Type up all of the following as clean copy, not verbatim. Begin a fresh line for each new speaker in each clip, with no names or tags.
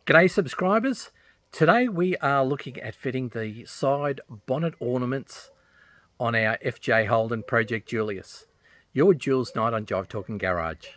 G'day subscribers. Today we are looking at fitting the side bonnet ornaments on our FJ Holden Project Julius. Your Jules night on Jive Talking Garage.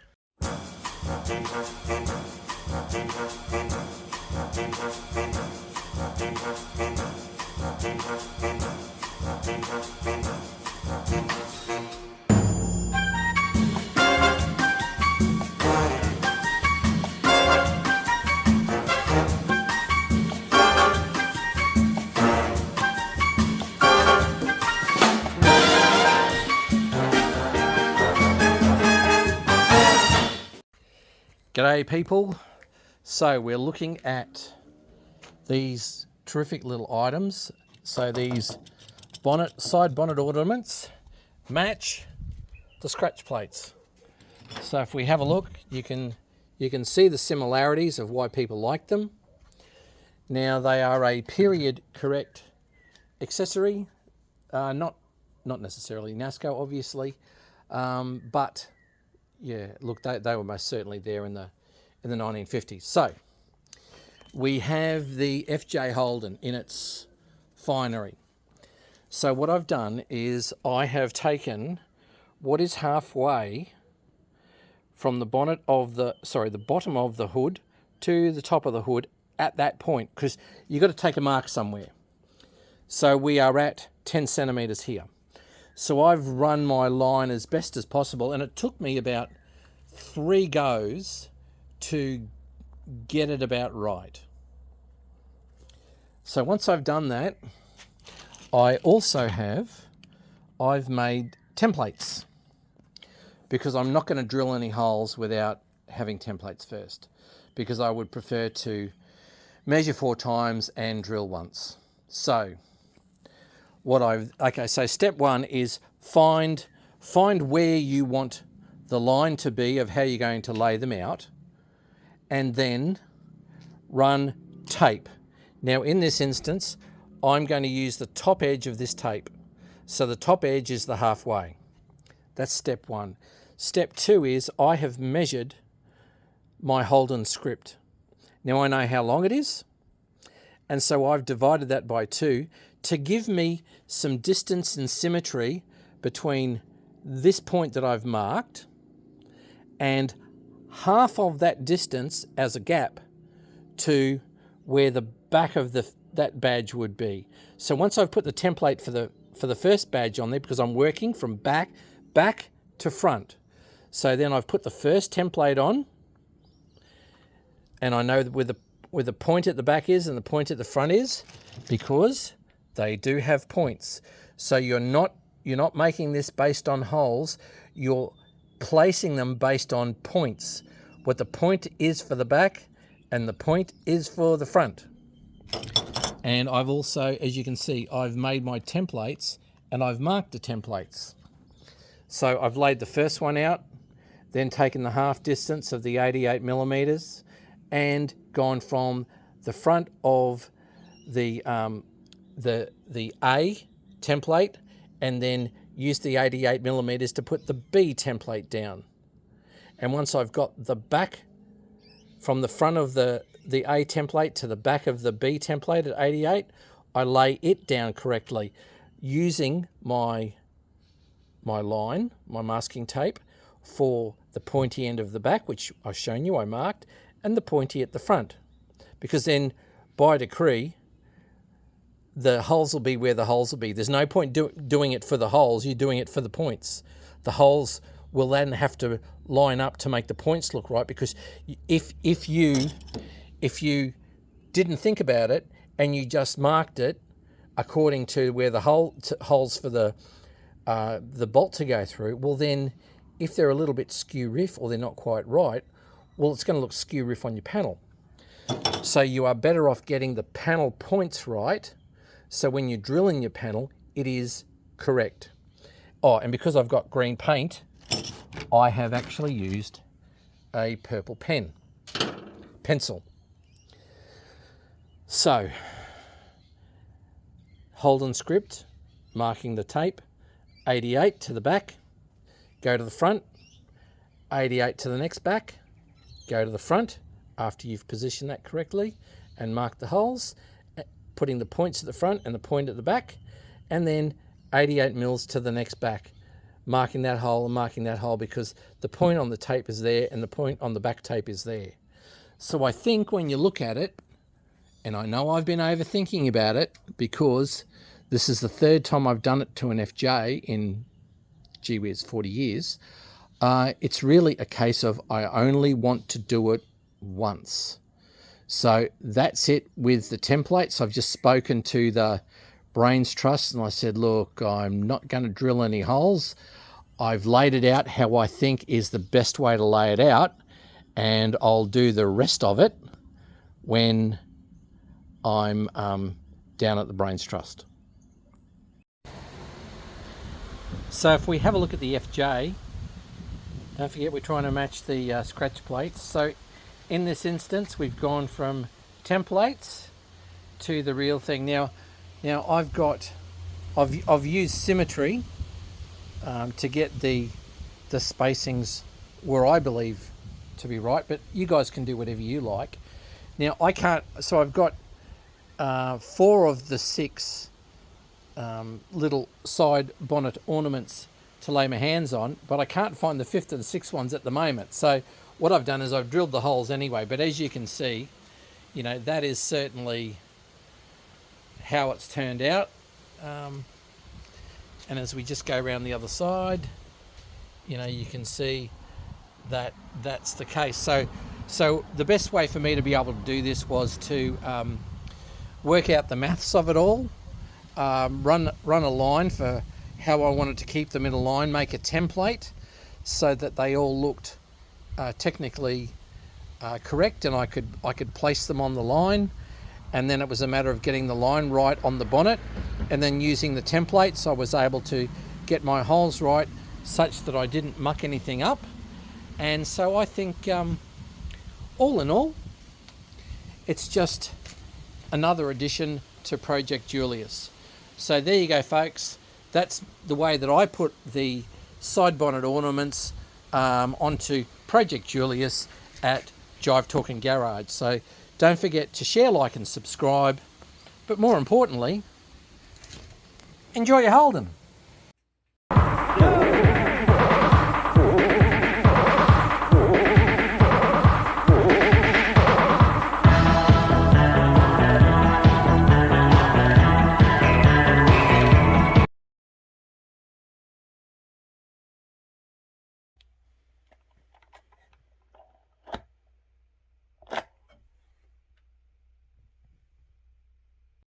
G'day people. So we're looking at these terrific little items. So these side bonnet ornaments match the scratch plates. So if we have a look, you can see the similarities of why people like them. Now they are a period correct accessory, not necessarily NASCO obviously, but yeah, look, they were most certainly there in the 1950s. So we have the FJ Holden in its finery. So what I've done is I have taken what is halfway from the bottom of the hood to the top of the hood at that point, because you've got to take a mark somewhere. So we are at 10 centimeters here. So I've run my line as best as possible, and it took me about 3 goes to get it about right. So once I've done that, I've made templates, because I'm not going to drill any holes without having templates first, because I would prefer to measure 4 times and drill once. So so step 1 is find where you want the line to be of how you're going to lay them out, and then run tape. Now in this instance, I'm going to use the top edge of this tape. So the top edge is the halfway. That's step 1. Step 2 is I have measured my Holden script. Now I know how long it is, and so I've divided that by 2 to give me some distance and symmetry between this point that I've marked and half of that distance as a gap to where the back of that badge would be. So once I've put the template for the first badge on there, because I'm working from back to front, so then I've put the first template on, and I know where the point at the back is and the point at the front is, because they do have points. So you're not making this based on holes, you're placing them based on points. What the point is for the back and the point is for the front. And I've also, as you can see, I've made my templates and I've marked the templates. So I've laid the first one out, then taken the half distance of the 88 millimeters and gone from the front of the A template, and then used the 88 millimeters to put the B template down. And once I've got the back from the front of the A template to the back of the B template at 88, I lay it down correctly using my line, my masking tape, for the pointy end of the back, which I've shown you I marked, and the pointy at the front. Because then, by decree, the holes will be where the holes will be. There's no point doing it for the holes, you're doing it for the points. The holes will then have to line up to make the points look right, because if you didn't think about it and you just marked it according to where the holes for the bolt to go through, well then, if they're a little bit skew riff or they're not quite right, well it's going to look skew riff on your panel. So you are better off getting the panel points right, so when you drill in your panel, it is correct. Oh, and because I've got green paint, I have actually used a purple pencil. So, Holden script, marking the tape, 88 to the back, go to the front, 88 to the next back, go to the front, after you've positioned that correctly and marked the holes, putting the points at the front and the point at the back, and then 88 mils to the next back, marking that hole and marking that hole, because the point on the tape is there and the point on the back tape is there. So I think when you look at it, and I know I've been overthinking about it because this is the third time I've done it to an FJ in, gee whiz, 40 years. It's really a case of I only want to do it once. So that's it with the templates. I've just spoken to the Brains Trust and I said, look, I'm not going to drill any holes. I've laid it out how I think is the best way to lay it out, and I'll do the rest of it when I'm down at the Brains Trust. So if we have a look at the FJ, don't forget we're trying to match the scratch plates. So in this instance, we've gone from templates to the real thing. Now I've used symmetry to get the spacings where I believe to be right, but you guys can do whatever you like. Now I can't, so I've got 4 of the 6 little side bonnet ornaments to lay my hands on, but I can't find the 5th and 6th ones at the moment. So what I've done is I've drilled the holes anyway, but as you can see, you know, that is certainly how it's turned out. And as we just go around the other side, you know, you can see that that's the case. So the best way for me to be able to do this was to work out the maths of it all, run a line for how I wanted to keep them in a line, make a template so that they all looked technically correct, and I could place them on the line. And then it was a matter of getting the line right on the bonnet, and then using the templates I was able to get my holes right such that I didn't muck anything up. And so I think all in all, it's just another addition to Project Julius. So there you go, folks. That's the way that I put the side bonnet ornaments onto Project Julius at Jive Talking Garage. So don't forget to share, like and subscribe, but more importantly, enjoy your Holden.